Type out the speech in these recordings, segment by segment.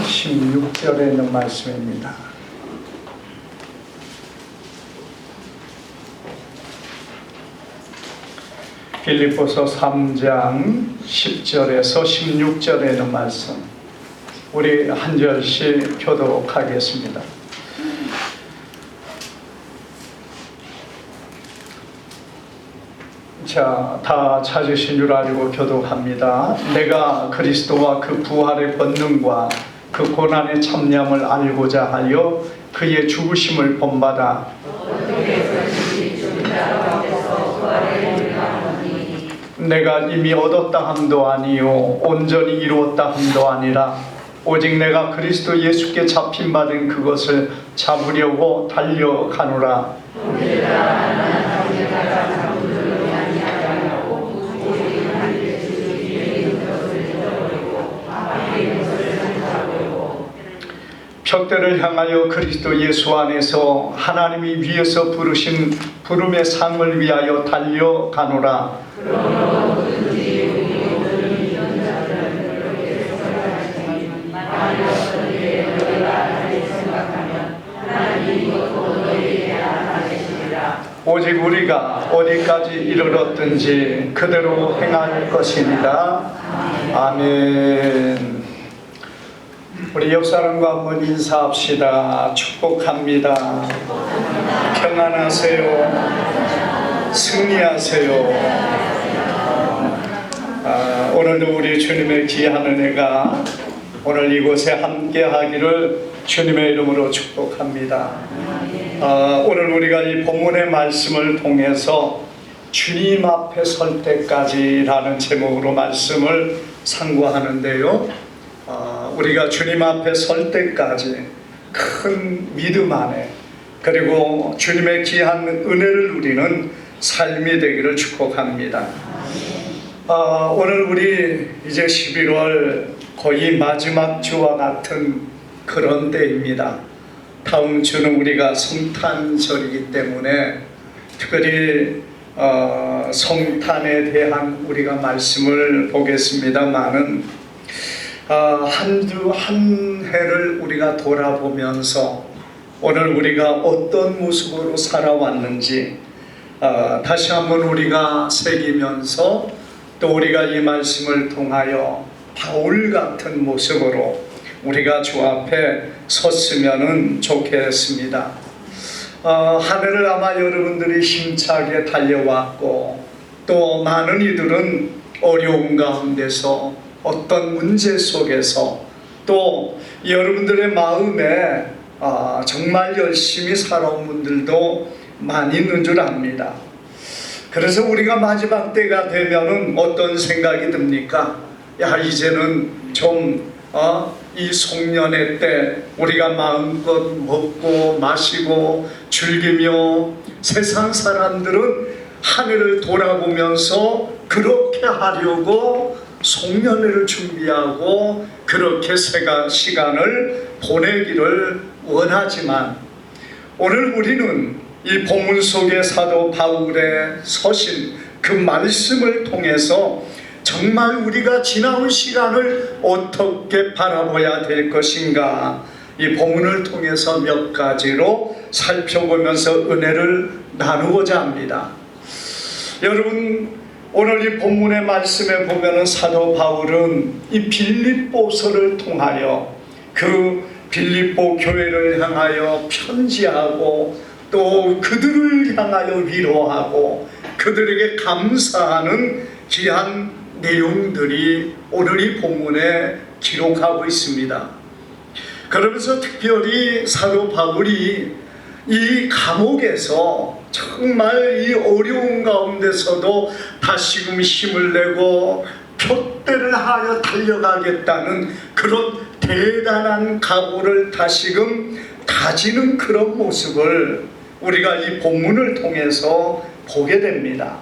16절에 있는 말씀입니다. 빌립보서 3장 10절에서 16절에 있는 말씀, 우리 한 절씩 교독하겠습니다. 자, 다 찾으신 줄 알고 교독합니다. 내가 그리스도와 그 부활의 권능과 그 고난의 참념을 알고자 하여 그의 죽으심을 본받아 내가 이미 얻었다 함도 아니요 온전히 이루었다 함도 아니라 오직 내가 그리스도 예수께 잡힌 바 된 그것을 잡으려고 달려가노라. 척대를 향하여 그리스도 예수 안에서 하나님이 위에서 부르신 부름의 상을 위하여 달려가노라. 오직 우리가 어디까지 이르렀든지 그대로 행할 것이니라. 아멘. 우리 옆 사람과 한번 인사합시다. 축복합니다. 평안하세요. 승리하세요. 오늘도 우리 주님의 귀한 은혜가 오늘 이곳에 함께하기를 주님의 이름으로 축복합니다. 오늘 우리가 이 본문의 말씀을 통해서 주님 앞에 설 때까지라는 제목으로 말씀을 상고하는데요, 우리가 주님 앞에 설 때까지 큰 믿음 안에 그리고 주님의 귀한 은혜를 누리는 삶이 되기를 축복합니다. 오늘 우리 이제 11월 거의 마지막 주와 같은 그런 때입니다. 다음 주는 우리가 성탄절이기 때문에 특별히 성탄에 대한 우리가 말씀을 보겠습니다만은 한 주 한 해를 우리가 돌아보면서 오늘 우리가 어떤 모습으로 살아왔는지 다시 한번 우리가 새기면서 또 우리가 이 말씀을 통하여 바울 같은 모습으로 우리가 주 앞에 섰으면 좋겠습니다. 한 해를 아마 여러분들이 힘차게 달려왔고 또 많은 이들은 어려움 가운데서 어떤 문제 속에서 또 여러분들의 마음에 정말 열심히 살아온 분들도 많이 있는 줄 압니다. 그래서 우리가 마지막 때가 되면은 어떤 생각이 듭니까? 야, 이제는 좀 이 송년회 때 우리가 마음껏 먹고 마시고 즐기며 세상 사람들은 하늘을 돌아보면서 그렇게 하려고 송년회를 준비하고 그렇게 시간을 보내기를 원하지만 오늘 우리는 이 본문 속의 사도 바울의 서신 그 말씀을 통해서 정말 우리가 지나온 시간을 어떻게 바라봐야 될 것인가, 이 본문을 통해서 몇 가지로 살펴보면서 은혜를 나누고자 합니다. 여러분, 오늘 이 본문의 말씀에 보면은 사도 바울은 이 빌립보서를 통하여 그 빌립보 교회를 향하여 편지하고 또 그들을 향하여 위로하고 그들에게 감사하는 귀한 내용들이 오늘 이 본문에 기록하고 있습니다. 그러면서 특별히 사도 바울이 이 감옥에서 정말 이 어려운 가운데서도 다시금 힘을 내고 표대를 하여 달려가겠다는 그런 대단한 각오를 다시금 다지는 그런 모습을 우리가 이 본문을 통해서 보게 됩니다.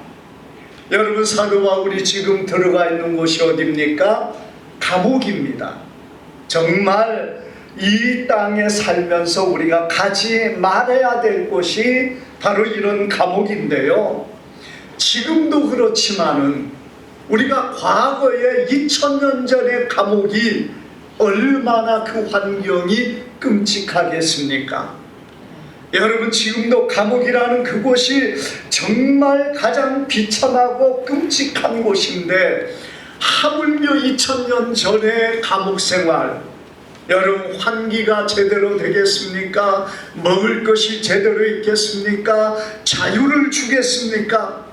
여러분, 사도 바울이 지금 들어가 있는 곳이 어디입니까? 감옥입니다. 정말 이 땅에 살면서 우리가 가지 말아야 될 곳이 바로 이런 감옥인데요, 지금도 그렇지만은 우리가 과거에 2000년 전의 감옥이 얼마나 그 환경이 끔찍하겠습니까? 여러분, 지금도 감옥이라는 그곳이 정말 가장 비참하고 끔찍한 곳인데, 하물며 2000년 전의 감옥 생활, 여러분, 환기가 제대로 되겠습니까? 먹을 것이 제대로 있겠습니까? 자유를 주겠습니까?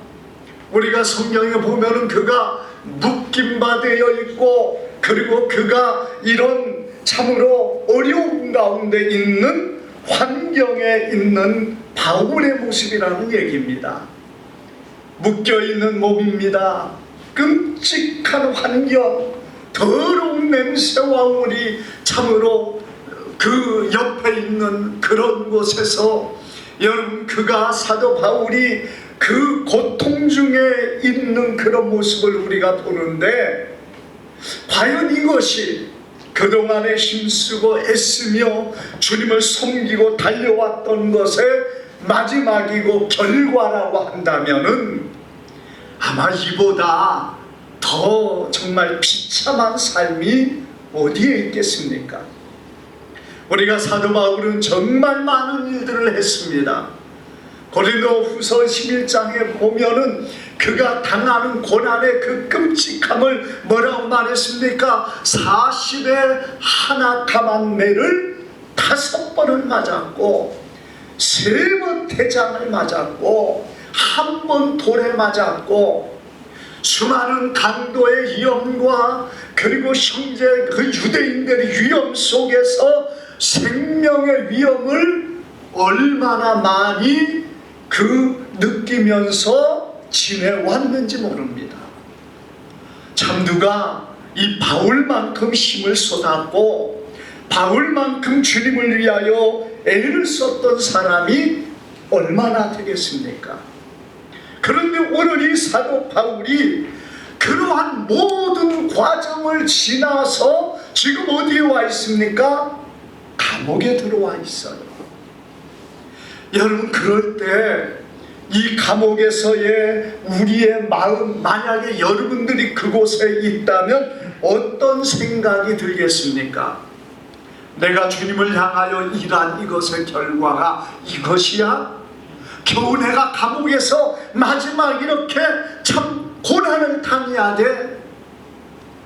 우리가 성경에 보면은 그가 묶임바 되어 있고, 그리고 그가 이런 참으로 어려움 가운데 있는 환경에 있는 바울의 모습이라는 얘기입니다. 묶여있는 몸입니다. 끔찍한 환경, 더러운 냄새와 우리 참으로 그 옆에 있는 그런 곳에서 여러분, 그가 사도 바울이 그 고통 중에 있는 그런 모습을 우리가 보는데, 과연 이것이 그동안에 힘쓰고 애쓰며 주님을 섬기고 달려왔던 것의 마지막이고 결과라고 한다면은 아마 이보다 더 정말 비참한 삶이 어디에 있겠습니까? 우리가 사도 바울은 정말 많은 일들을 했습니다. 고린도후서 11장에 보면은 그가 당하는 고난의 그 끔찍함을 뭐라고 말했습니까? 40에 하나 감한 매를 5번을 맞았고, 3번 태장을 맞았고, 1번 돌에 맞았고, 수많은 강도의 위험과 그리고 형제 그 유대인들의 위험 속에서 생명의 위험을 얼마나 많이 느끼면서 지내왔는지 모릅니다. 참 누가 이 바울만큼 힘을 쏟았고 바울만큼 주님을 위하여 애를 썼던 사람이 얼마나 되겠습니까? 그런데 오늘 이 사도 바울이 그러한 모든 과정을 지나서 지금 어디에 와 있습니까? 감옥에 들어와 있어요. 여러분, 그럴 때 이 감옥에서의 우리의 마음, 만약에 여러분들이 그곳에 있다면 어떤 생각이 들겠습니까? 내가 주님을 향하여 일한 이것의 결과가 이것이야? 겨우 내가 감옥에서 마지막 이렇게 참 고난을 당해야 돼?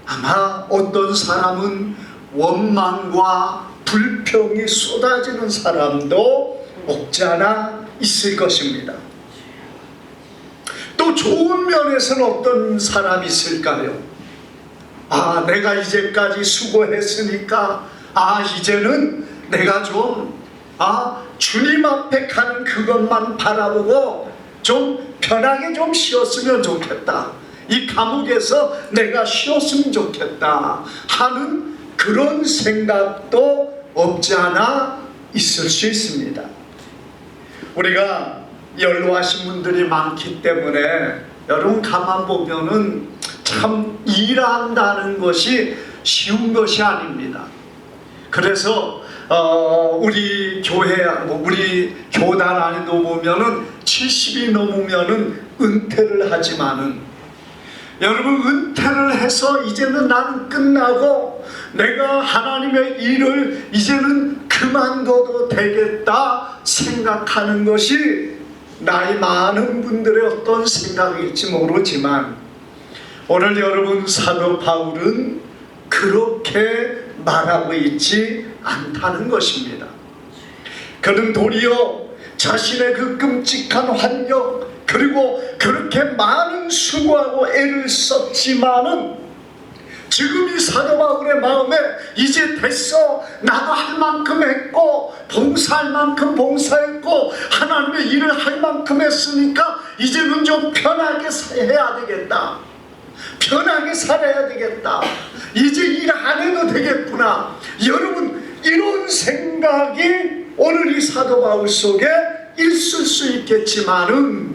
아마 어떤 사람은 원망과 불평이 쏟아지는 사람도 없지 않아 있을 것입니다. 또 좋은 면에서는 어떤 사람이 있을까요? 아, 내가 이제까지 수고했으니까 이제는 내가 좀 주님 앞에 가는 그것만 바라보고 좀 편하게 좀 쉬었으면 좋겠다, 이 감옥에서 내가 쉬었으면 좋겠다 하는 그런 생각도 없지 않아 있을 수 있습니다. 우리가 연로하신 분들이 많기 때문에 여러분 가만 보면은 참 일한다는 것이 쉬운 것이 아닙니다. 그래서 우리 교회, 우리 교단 안에도 보면은 70이 넘으면은 은퇴를 하지만은, 여러분, 은퇴를 해서 이제는 나는 끝나고 내가 하나님의 일을 이제는 그만둬도 되겠다 생각하는 것이 나이 많은 분들의 어떤 생각일지 모르지만, 오늘 여러분 사도 바울은 그렇게 말하고 있지 않다는 것입니다. 그는 도리어 자신의 그 끔찍한 환경, 그리고 그렇게 많은 수고하고 애를 썼지만은 지금 이 사도 바울의 마음에 이제 됐어, 나도 할 만큼 했고 봉사할 만큼 봉사했고 하나님의 일을 할 만큼 했으니까 이제는 좀 편하게 해야 되겠다, 편하게 살아야 되겠다, 이제 일 안 해도 되겠구나. 여러분, 이런 생각이 오늘 이 사도 바울 속에 있을 수 있겠지만은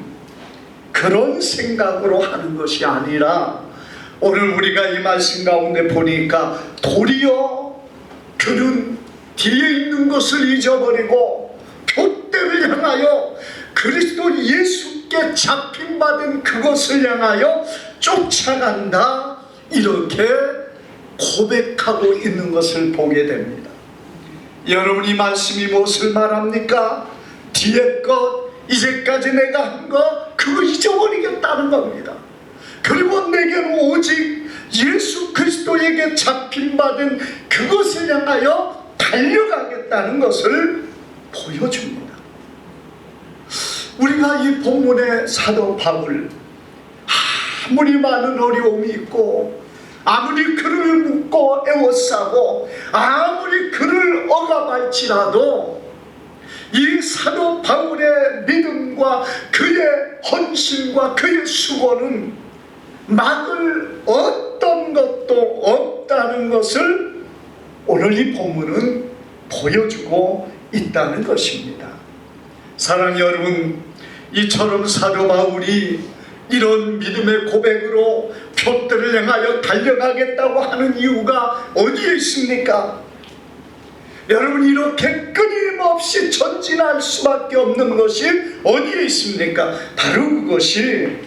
그런 생각으로 하는 것이 아니라, 오늘 우리가 이 말씀 가운데 보니까 도리어 그는 뒤에 있는 것을 잊어버리고 표대를 향하여 그리스도 예수께 잡힌받은 그것을 향하여 쫓아간다, 이렇게 고백하고 있는 것을 보게 됩니다. 여러분, 이 말씀이 무엇을 말합니까? 뒤에 것, 이제까지 내가 한 거, 그거 잊어버리겠다는 겁니다. 그리고 내게는 오직 예수 그리스도에게 잡힌받은 그것을 향하여 달려가겠다는 것을 보여줍니다. 우리가 이 본문의 사도 바울, 아무리 많은 어려움이 있고, 아무리 그를 묻고 애워싸고, 아무리 그를 억압할지라도 이 사도 바울의 믿음과 그의 헌신과 그의 수고는 막을 어떤 것도 없다는 것을 오늘 이 본문은 보여주고 있다는 것입니다. 사랑하는 여러분, 이처럼 사도 바울이 이런 믿음의 고백으로 표들을 향하여 달려가겠다고 하는 이유가 어디에 있습니까? 여러분, 이렇게 끊임없이 전진할 수밖에 없는 것이 어디에 있습니까? 바로 그것이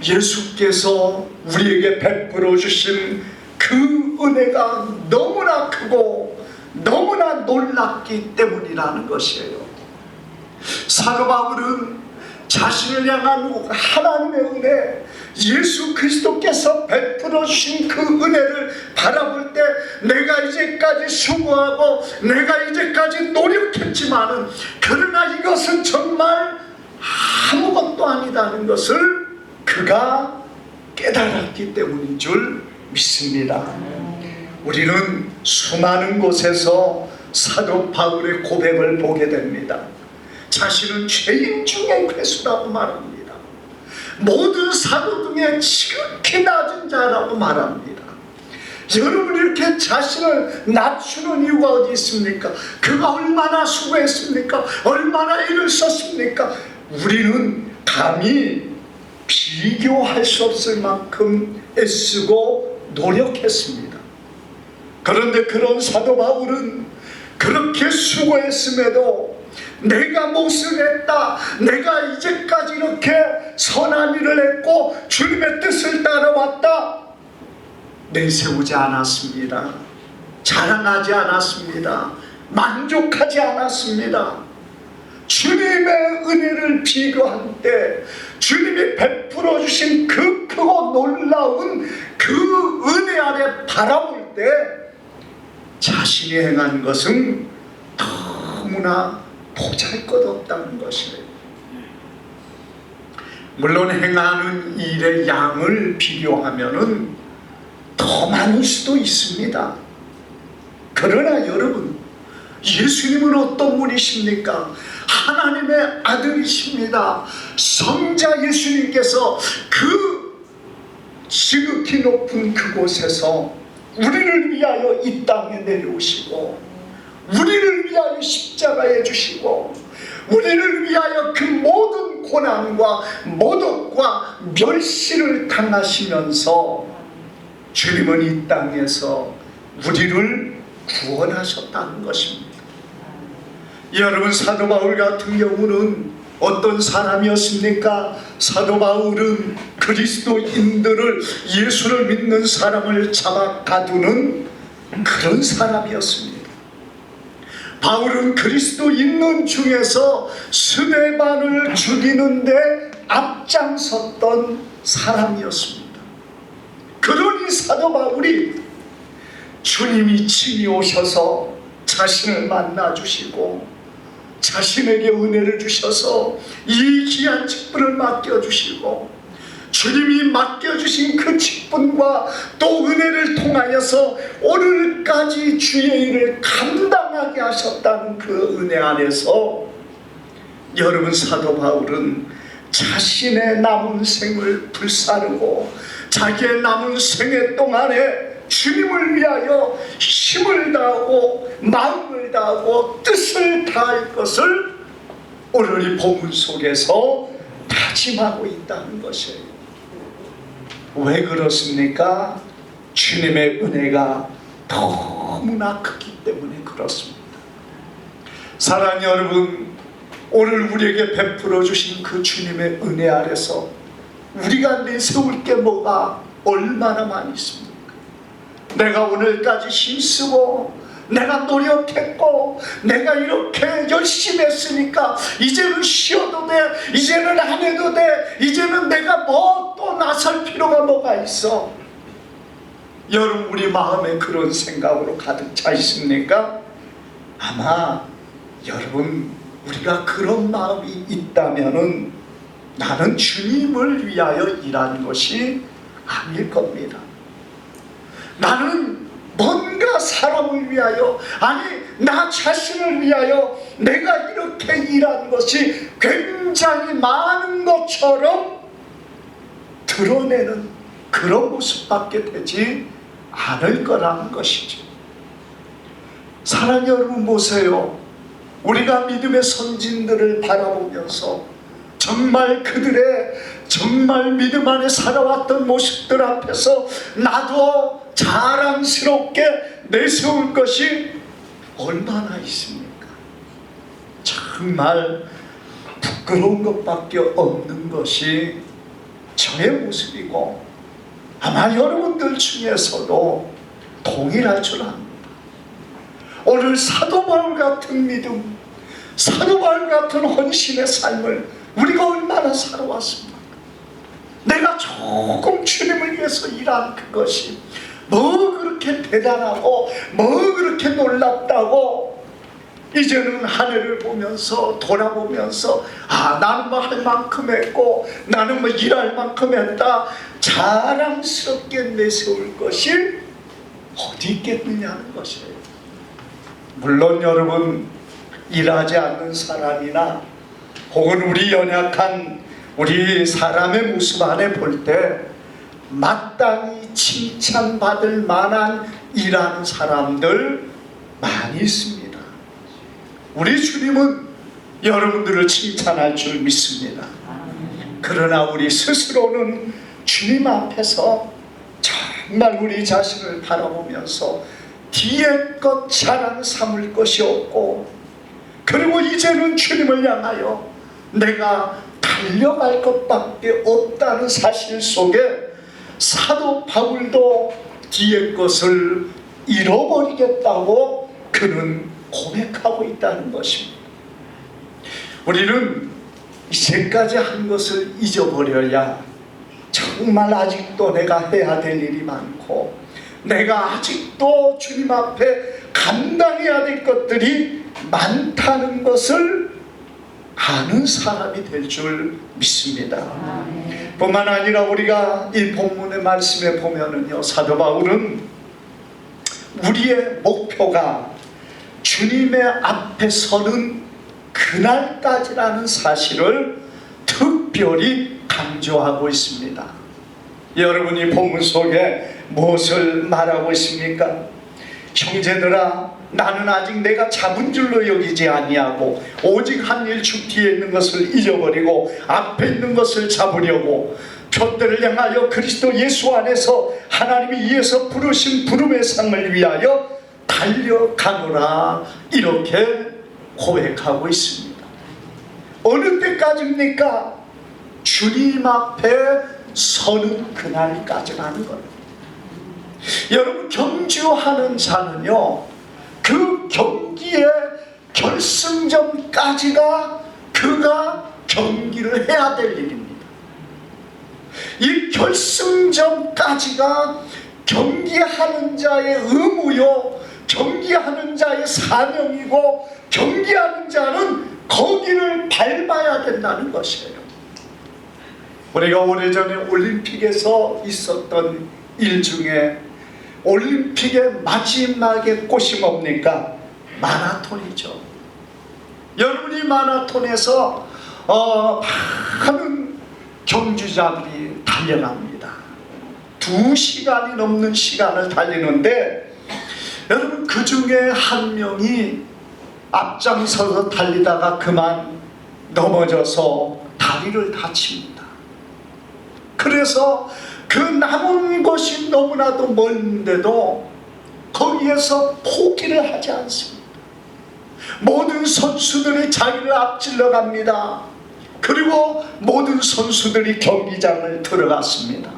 예수께서 우리에게 베풀어 주신 그 은혜가 너무나 크고 너무나 놀랍기 때문이라는 것이에요. 사도 바울은 자신을 향한 하나님의 은혜, 예수 그리스도께서 베풀어 주신 그 은혜를 바라볼 때 내가 이제까지 수고하고 내가 이제까지 노력했지만은 그러나 이것은 정말 아무것도 아니다는 것을 그가 깨달았기 때문인 줄 믿습니다. 우리는 수많은 곳에서 사도 바울의 고백을 보게 됩니다. 자신은 죄인 중에 괴수라고 말합니다. 모든 사도 중에 지극히 낮은 자라고 말합니다. 여러분, 이렇게 자신을 낮추는 이유가 어디 있습니까? 그가 얼마나 수고했습니까? 얼마나 일을 썼습니까? 우리는 감히 비교할 수 없을 만큼 애쓰고 노력했습니다. 그런데 그런 사도 바울은 그렇게 수고했음에도 내가 무엇을 했다, 내가 이제까지 이렇게 선한 일을 했고 주님의 뜻을 따라왔다, 내세우지 않았습니다. 자랑하지 않았습니다. 만족하지 않았습니다. 주님의 은혜를 비교할 때 주님이 베풀어 주신 그 크고 놀라운 그 은혜 아래 바라볼 때 자신이 행한 것은 너무나 보잘것없다는 것이에요. 물론 행하는 일의 양을 비교하면은 더 많을 수도 있습니다. 그러나 여러분, 예수님은 어떤 분이십니까? 하나님의 아들이십니다. 성자 예수님께서 그 지극히 높은 그곳에서 우리를 위하여 이 땅에 내려오시고 우리를 위하여 십자가에 주시고 우리를 위하여 그 모든 고난과 모독과 멸시를 당하시면서 주님은 이 땅에서 우리를 구원하셨다는 것입니다. 여러분, 사도 바울 같은 경우는 어떤 사람이었습니까? 사도 바울은 그리스도인들을, 예수를 믿는 사람을 잡아 가두는 그런 사람이었습니다. 바울은 그리스도인들 중에서 스데반을 죽이는데 앞장섰던 사람이었습니다. 그러니 사도 바울이 주님이 친히 오셔서 자신을 만나주시고 자신에게 은혜를 주셔서 이 귀한 직분을 맡겨주시고 주님이 맡겨주신 그 직분과 또 은혜를 통하여서 오늘까지 주의 일을 감당하게 하셨다는 그 은혜 안에서 여러분, 사도 바울은 자신의 남은 생을 불사르고 자기의 남은 생애 동안에 주님을 위하여 힘을 다하고 마음을 다하고 뜻을 다할 것을 오늘 이 본문 속에서 다짐하고 있다는 것이에요. 왜 그렇습니까? 주님의 은혜가 너무나 크기 때문에 그렇습니다. 사랑하는 여러분, 오늘 우리에게 베풀어 주신 그 주님의 은혜 아래서 우리가 내세울 게 뭐가 얼마나 많이 있습니까? 내가 오늘까지 힘쓰고 내가 노력했고 내가 이렇게 열심히 했으니까 이제는 쉬어도 돼, 이제는 안 해도 돼, 이제는 내가 뭐 또 나설 필요가 뭐가 있어. 여러분, 우리 마음에 그런 생각으로 가득 차 있습니까? 아마 여러분, 우리가 그런 마음이 있다면은 나는 주님을 위하여 일하는 것이 아닐 겁니다. 나는 뭔가 사람을 위하여, 아니 나 자신을 위하여 내가 이렇게 일하는 것이 굉장히 많은 것처럼 드러내는 그런 모습밖에 되지 않을 거라는 것이죠. 사랑하는 여러분, 보세요. 우리가 믿음의 선진들을 바라보면서 정말 그들의 정말 믿음 안에 살아왔던 모습들 앞에서 나도 자랑스럽게 내세울 것이 얼마나 있습니까? 정말 부끄러운 것밖에 없는 것이 저의 모습이고 아마 여러분들 중에서도 동일할 줄 압니다. 오늘 사도 바울 같은 믿음, 사도 바울 같은 헌신의 삶을 우리가 얼마나 살아왔습니까? 내가 조금 주님을 위해서 일한 그것이 뭐 그렇게 대단하고 뭐 그렇게 놀랍다고 이제는 한 해를 보면서 돌아보면서 나는 뭐 할 만큼 했고 나는 뭐 일할 만큼 했다 자랑스럽게 내세울 것이 어디 있겠느냐는 것이에요. 물론 여러분, 일하지 않는 사람이나 혹은 우리 연약한 우리 사람의 모습 안에 볼 때 마땅히 칭찬받을 만한 일하는 사람들 많이 있습니다. 우리 주님은 여러분들을 칭찬할 줄 믿습니다. 그러나 우리 스스로는 주님 앞에서 정말 우리 자신을 바라보면서 뒤에 것 자랑 삼을 것이 없고, 그리고 이제는 주님을 향하여 내가 달려갈 것밖에 없다는 사실 속에 사도 바울도 뒤에 것을 잃어버리겠다고 그는 고백하고 있다는 것입니다. 우리는 이제까지 한 것을 잊어버려야 정말 아직도 내가 해야 될 일이 많고 내가 아직도 주님 앞에 감당해야 될 것들이 많다는 것을 아는 사람이 될 줄 믿습니다. 뿐만 아니라 우리가 이 본문의 말씀에 보면은요, 사도 바울은 우리의 목표가 주님의 앞에 서는 그날까지라는 사실을 특별히 강조하고 있습니다. 여러분이 본문 속에 무엇을 말하고 있습니까? 형제들아, 나는 아직 내가 잡은 줄로 여기지 아니하고 오직 한 일 주 뒤에 있는 것을 잊어버리고 앞에 있는 것을 잡으려고 표대를 향하여 그리스도 예수 안에서 하나님이 위에서 부르신 부름의 상을 위하여 달려가노라, 이렇게 고백하고 있습니다. 어느 때까지입니까? 주님 앞에 서는 그날까지라는 거예요. 여러분, 경주하는 자는요, 그 경기의 결승점까지가 그가 경기를 해야 될 일입니다. 이 결승점까지가 경기하는 자의 의무요, 경기하는 자의 사명이고, 경기하는 자는 거기를 밟아야 된다는 것이에요. 우리가 오래전에 올림픽에서 있었던 일 중에 올림픽의 마지막의 꽃이 뭡니까? 마라톤이죠. 여러분이 마라톤에서 많은 경주자들이 달려갑니다. 2시간이 넘는 시간을 달리는데, 여러분, 그 중에 한 명이 앞장서서 달리다가 그만 넘어져서 다리를 다칩니다. 그래서 그 남은 것이 너무나도 멀는데도 거기에서 포기를 하지 않습니다. 모든 선수들이 자기를 앞질러 갑니다. 그리고 모든 선수들이 경기장을 들어갔습니다.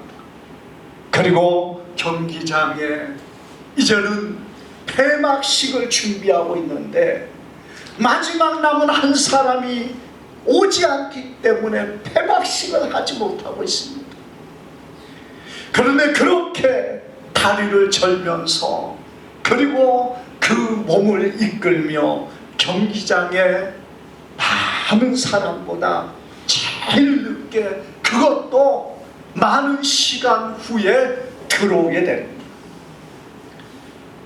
그리고 경기장에 이제는 폐막식을 준비하고 있는데 마지막 남은 한 사람이 오지 않기 때문에 폐막식을 하지 못하고 있습니다. 그런데 그렇게 다리를 절면서 그리고 그 몸을 이끌며 경기장에 많은 사람보다 제일 늦게, 그것도 많은 시간 후에 들어오게 됩니다.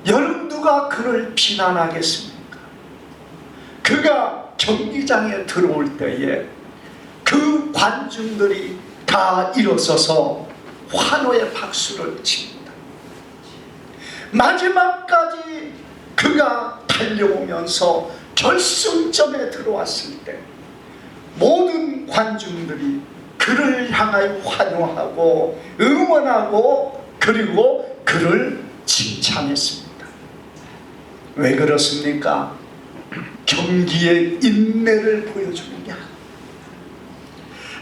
여러분, 누가 그를 비난하겠습니까? 그가 경기장에 들어올 때에 그 관중들이 다 일어서서 환호의 박수를 칩니다. 마지막까지 그가 달려오면서 결승점에 들어왔을 때 모든 관중들이 그를 향하여 환호하고 응원하고 그리고 그를 칭찬했습니다. 왜 그렇습니까? 경기의 인내를 보여주는 게 아닙니다.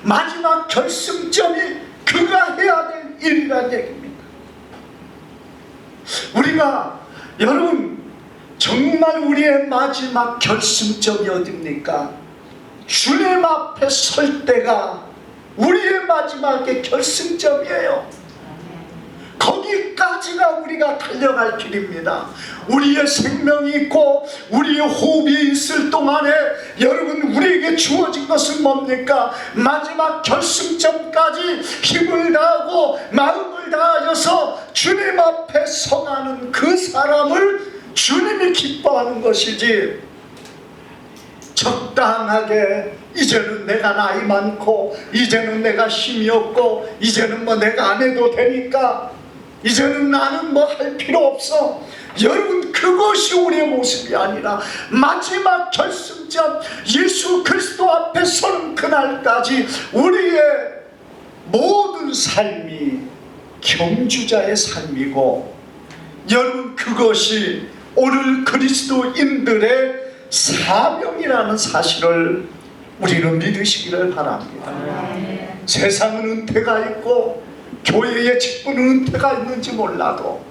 마지막 결승점이 그가 해야 될 일이라는 얘기입니다. 우리가, 여러분, 정말 우리의 마지막 결승점이 어딥니까? 주님 앞에 설 때가 우리의 마지막의 결승점이에요. 거기까지가 우리가 달려갈 길입니다. 우리의 생명이 있고 우리의 호흡이 있을 동안에 여러분, 우리에게 주어진 것은 뭡니까? 마지막 결승점까지 힘을 다하고 마음을 다하여서 주님 앞에 서가는 그 사람을 주님이 기뻐하는 것이지, 적당하게 이제는 내가 나이 많고 이제는 내가 힘이 없고 이제는 뭐 내가 안 해도 되니까 이제는 나는 뭐 할 필요 없어. 여러분, 그것이 우리의 모습이 아니라 마지막 결승점 예수 그리스도 앞에 서는 그날까지 우리의 모든 삶이 경주자의 삶이고, 여러분, 그것이 오늘 그리스도인들의 사명이라는 사실을 우리는 믿으시기를 바랍니다. 세상은 은퇴가 있고 교회의 직분은 은퇴가 있는지 몰라도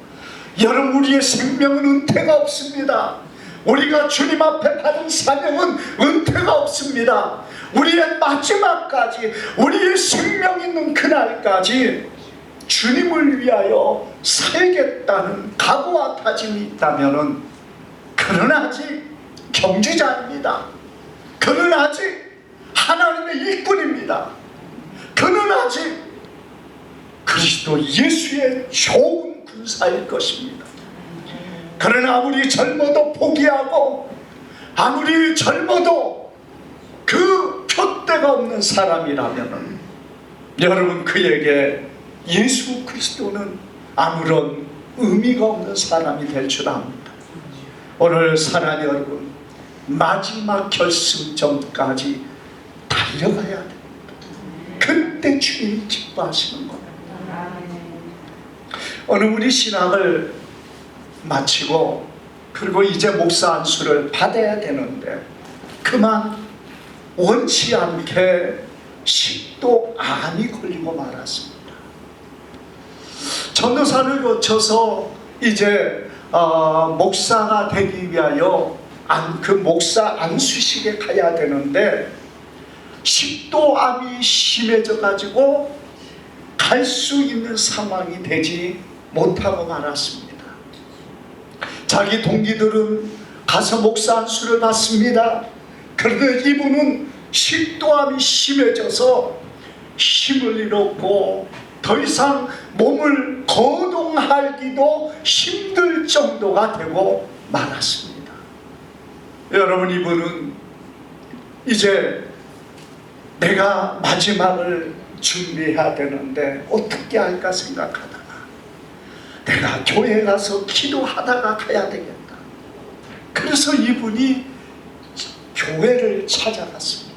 여러분, 우리의 생명은 은퇴가 없습니다. 우리가 주님 앞에 받은 사명은 은퇴가 없습니다. 우리의 마지막까지, 우리의 생명 있는 그날까지 주님을 위하여 살겠다는 각오와 다짐이 있다면 그는 아직 경주자입니다. 그는 아직 하나님의 일꾼입니다. 그는 아직 그리스도 예수의 좋은 군사일 것입니다. 그러나 아무리 젊어도 포기하고 아무리 젊어도 그 푯대가 없는 사람이라면 여러분, 그에게 예수 그리스도는 아무런 의미가 없는 사람이 될 줄 압니다. 오늘 사랑하는 여러분, 마지막 결승점까지 달려가야 됩니다. 그때 주님이 기뻐하시는 겁니다. 오늘 우리 신학을 마치고 그리고 이제 목사 안수를 받아야 되는데 그만 원치 않게 식도 암이 걸리고 말았습니다. 전도사를 거쳐서 이제 목사가 되기 위하여 그 목사 안수식에 가야 되는데 식도암이 심해져 가지고 갈 수 있는 상황이 되지 못하고 말았습니다. 자기 동기들은 가서 목사 안수를 받습니다. 그런데 이분은 식도암이 심해져서 힘을 잃었고 더 이상 몸을 거동하기도 힘들 정도가 되고 말았습니다. 여러분, 이분은 이제 내가 마지막을 준비해야 되는데 어떻게 할까 생각하다가 내가 교회 가서 기도하다가 가야 되겠다. 그래서 이분이 교회를 찾아갔습니다.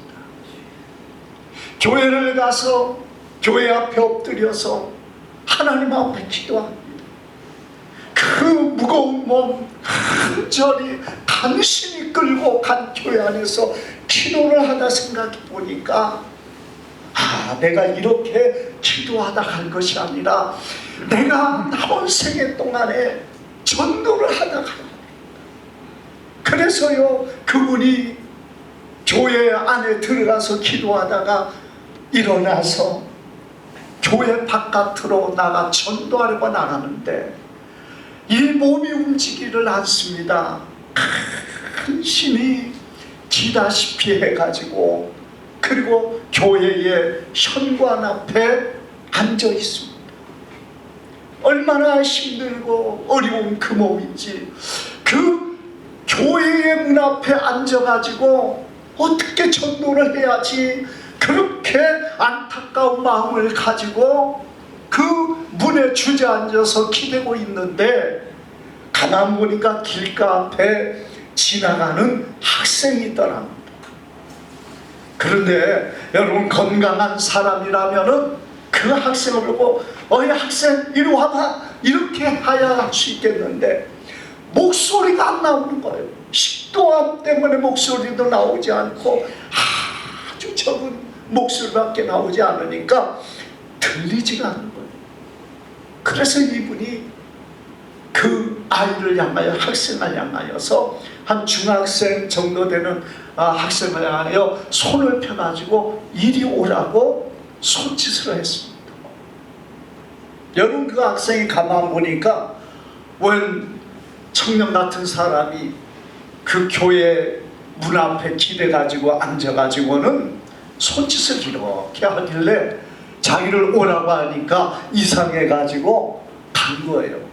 교회를 가서 교회 앞에 엎드려서 하나님 앞에 기도합니다. 그 무거운 몸 간절히 당신이 끌고 간 교회 안에서 기도를 하다 생각해 보니까 내가 이렇게 기도하다 갈 것이 아니라 내가 남은 생애 동안에 전도를 하다가, 그래서요 그분이 교회 안에 들어가서 기도하다가 일어나서 교회 바깥으로 나가 전도하려고 나가는데 이 몸이 움직이질 않습니다. 큰 힘이 기다시피 해가지고, 그리고 교회의 현관 앞에 앉아 있습니다. 얼마나 힘들고 어려운 그 몸인지, 그 교회의 문 앞에 앉아가지고 어떻게 전도를 해야지, 그렇게 안타까운 마음을 가지고 그 문에 주저앉아서 기대고 있는데, 가만 보니까 길가 앞에 지나가는 학생이 있더랍니다. 그런데 여러분, 건강한 사람이라면은 그 학생을 보고 어이 학생 이리 와봐, 이렇게 해야 할 수 있겠는데 목소리가 안 나오는 거예요. 식도암 때문에 목소리도 나오지 않고 아주 적은 목소리밖에 나오지 않으니까 들리지가 않는 거예요. 그래서 이분이 그 아이를 향하여, 학생을 향하여서, 한 중학생 정도 되는 학생을 향하여 손을 펴가지고 이리 오라고 손짓을 했습니다. 여러분, 그 학생이 가만 보니까 웬 청년 같은 사람이 그 교회 문 앞에 기대가지고 앉아가지고는 손짓을 이렇게 하길래 자기를 오라고 하니까 이상해가지고 간 거예요.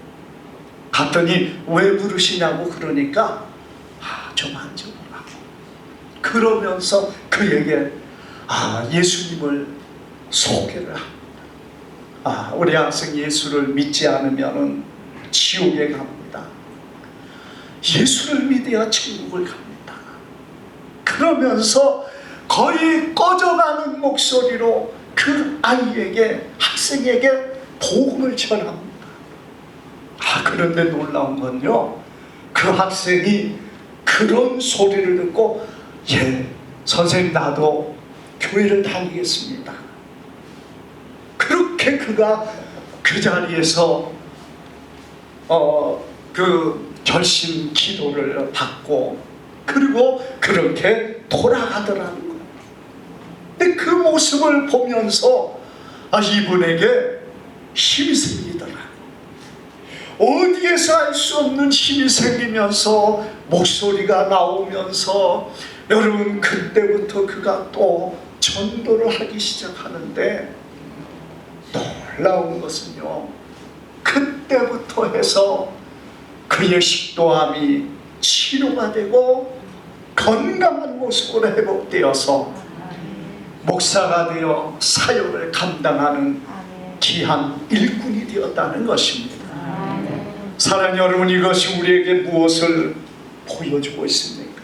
갔더니 왜 부르시냐고 그러니까 좀 앉아보라고. 그러면서 그에게 예수님을 소개를 합니다. 우리 학생 예수를 믿지 않으면 지옥에 갑니다. 예수를 믿어야 천국을 갑니다. 그러면서 거의 꺼져가는 목소리로 그 아이에게, 학생에게 복음을 전합니다. 그런데 놀라운 건요, 그 학생이 그런 소리를 듣고 선생님 나도 교회를 다니겠습니다. 그렇게 그가 그 자리에서 그 결심 기도를 받고, 그리고 그렇게 돌아가더라는 거예요. 근데 그 모습을 보면서 이분에게 힘이 생기더라. 어디에서 알 수 없는 힘이 생기면서 목소리가 나오면서, 여러분, 그때부터 그가 또 전도를 하기 시작하는데, 놀라운 것은요, 그때부터 해서 그의 식도암이 치료가 되고 건강한 모습으로 회복되어서 목사가 되어 사역을 감당하는 귀한 일꾼이 되었다는 것입니다. 사랑하는 여러분, 이것이 우리에게 무엇을 보여주고 있습니까?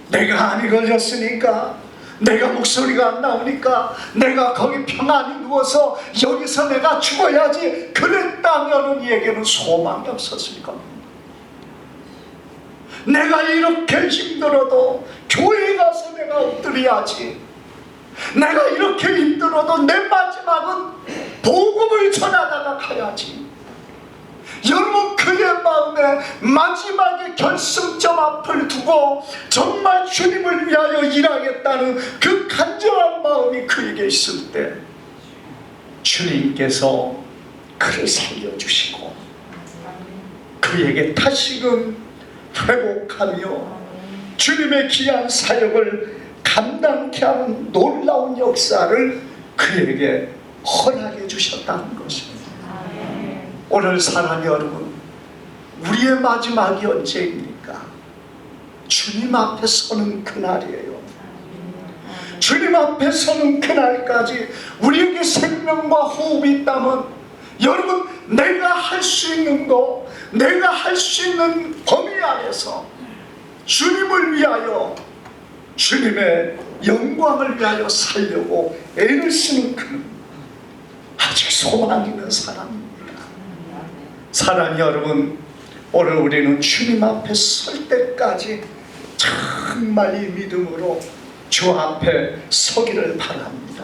내가 암이 걸렸으니까, 내가 목소리가 안 나오니까, 내가 거기 평안히 누워서 여기서 내가 죽어야지, 그랬다면 이에게는 소망이 없었을 겁니다. 내가 이렇게 힘들어도 교회에 가서 내가 엎드려야지, 내가 이렇게 힘들어도 내 마지막은 복음을 전하다가 가야지. 여러분, 그의 마음에 마지막에 결승점 앞을 두고 정말 주님을 위하여 일하겠다는 그 간절한 마음이 그에게 있을 때, 주님께서 그를 살려주시고 그에게 다시금 회복하며 주님의 귀한 사역을 감당케 하는 놀라운 역사를 그에게 허락해 주셨다는 것입니다. 오늘 사랑하는 여러분, 우리의 마지막이 언제입니까? 주님 앞에 서는 그날이에요. 주님 앞에 서는 그날까지 우리에게 생명과 호흡이 있다면, 여러분, 내가 할 수 있는 거, 내가 할 수 있는 범위 안에서 주님을 위하여, 주님의 영광을 위하여 살려고 애를 쓰는 그는 아직 소망 있는 사람입니다. 사랑하는 여러분, 오늘 우리는 주님 앞에 설 때까지 정말 이 믿음으로 주 앞에 서기를 바랍니다.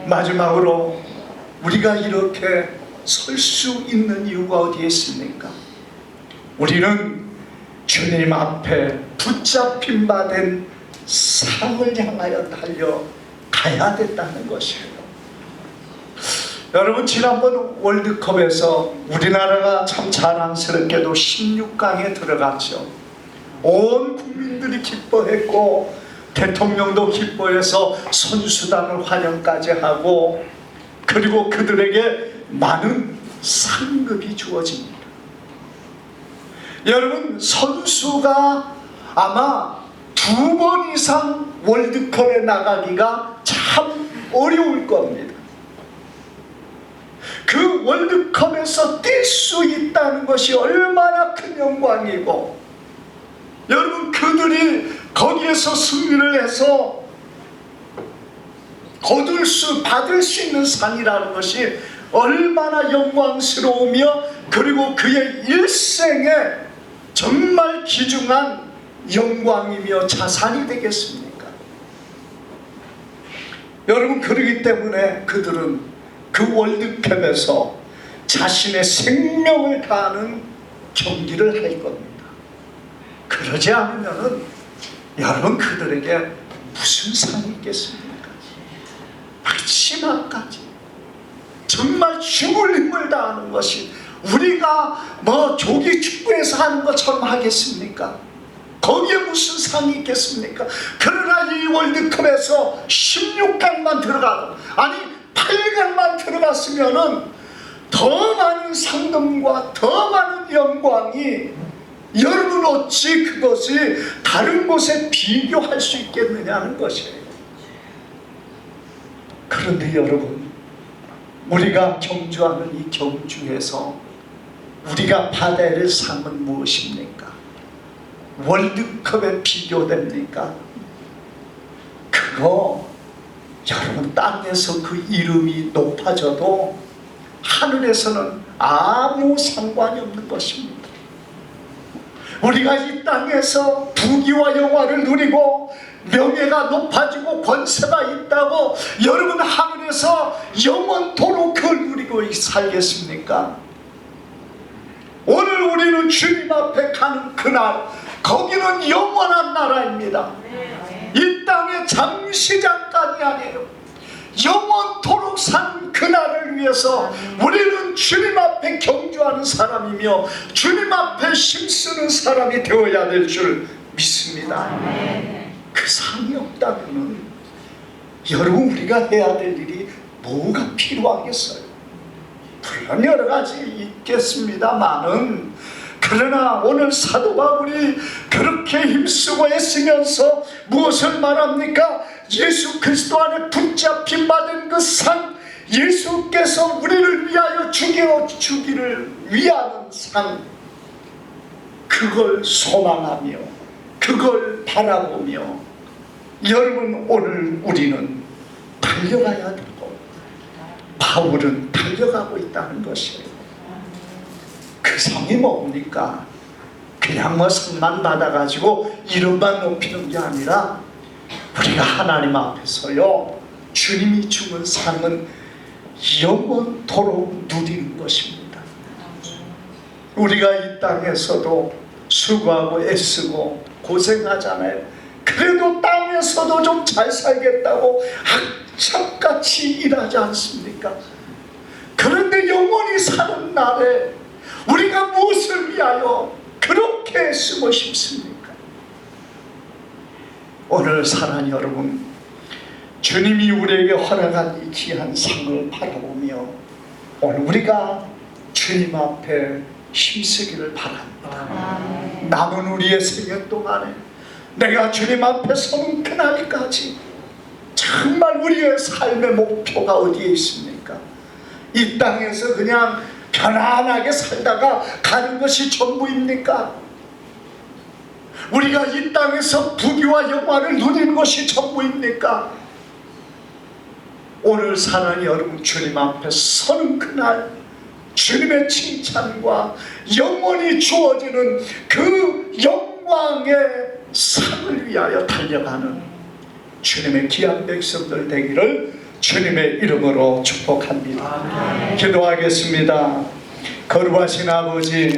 마지막으로 우리가 이렇게 설 수 있는 이유가 어디에 있습니까? 우리는 주님 앞에 붙잡힌 바 된 상을 향하여 달려가야 된다는 것이에요. 여러분, 지난번 월드컵에서 우리나라가 참 자랑스럽게도 16강에 들어갔죠. 온 국민들이 기뻐했고 대통령도 기뻐해서 선수단을 환영까지 하고, 그리고 그들에게 많은 상급이 주어집니다. 여러분, 선수가 아마 2번 이상 월드컵에 나가기가 참 어려울 겁니다. 그 월드컵에서 뛸 수 있다는 것이 얼마나 큰 영광이고, 여러분, 그들이 거기에서 승리를 해서 받을 수 있는 상이라는 것이 얼마나 영광스러우며, 그리고 그의 일생에 정말 귀중한 영광이며 자산이 되겠습니까? 여러분, 그렇기 때문에 그들은 그 월드컵에서 자신의 생명을 다하는 경기를 할 겁니다. 그러지 않으면은 여러분, 그들에게 무슨 상이 있겠습니까? 마지막까지 정말 죽을 힘을 다하는 것이, 우리가 조기 축구에서 하는 것처럼 하겠습니까? 거기에 무슨 상이 있겠습니까? 그러나 이 월드컵에서 16강만 들어가도, 아니 8강만 들어갔으면은 더 많은 상금과 더 많은 영광이, 여러분, 어찌 그것이 다른 곳에 비교할 수 있겠느냐는 것이에요. 그런데 여러분, 우리가 경주하는 이 경주에서 우리가 받아야 할 상은 무엇입니까? 월드컵에 비교됩니까? 그거 여러분, 땅에서 그 이름이 높아져도 하늘에서는 아무 상관이 없는 것입니다. 우리가 이 땅에서 부귀와 영화를 누리고 명예가 높아지고 권세가 있다고 여러분, 하늘에서 영원토록 그걸 누리고 살겠습니까? 오늘 우리는 주님 앞에 가는 그날, 거기는 영원한 나라입니다. 이 땅의 잠시 잠깐이 아니에요. 영원토록 사는 그날을 위해서 우리는 주님 앞에 경주하는 사람이며 주님 앞에 힘쓰는 사람이 되어야 될 줄 믿습니다. 그 상이 없다면 여러분, 우리가 해야 될 일이 뭐가 필요하겠어요? 물론 여러 가지 있겠습니다만은, 그러나 오늘 사도 바울이 그렇게 힘쓰고 애쓰면서 무엇을 말합니까? 예수 그리스도 안에 붙잡힌 받은 그 상, 예수께서 우리를 위하여 주기를 위하는 상, 그걸 소망하며 그걸 바라보며 여러분, 오늘 우리는 달려가야 되고 바울은 달려가고 있다는 것이에요. 그 상이 뭡니까? 그냥 상만 받아가지고 이름만 높이는 게 아니라, 우리가 하나님 앞에서요, 주님이 주는 상은 영원토록 누리는 것입니다. 우리가 이 땅에서도 수고하고 애쓰고 고생하잖아요. 그래도 땅에서도 좀 잘 살겠다고 악착같이 일하지 않습니까? 그런데 영원히 사는 날에 우리가 무엇을 위하여 그렇게 애쓰고 싶습니까? 오늘 사랑하는 여러분, 주님이 우리에게 허락한 이 귀한 상을 바라보며 오늘 우리가 주님 앞에 힘쓰기를 바랍니다. 남은 우리의 생애 동안에 내가 주님 앞에 서는 그날까지 정말 우리의 삶의 목표가 어디에 있습니까? 이 땅에서 그냥 편안하게 살다가 가는 것이 전부입니까? 우리가 이 땅에서 부귀와 영화를 누리는 것이 전부입니까? 오늘 사랑하는 여러분, 주님 앞에 서는 그날 주님의 칭찬과 영원히 주어지는 그 영광의 상을 위하여 달려가는 주님의 귀한 백성들 되기를 주님의 이름으로 축복합니다. 기도하겠습니다. 거룩하신 아버지,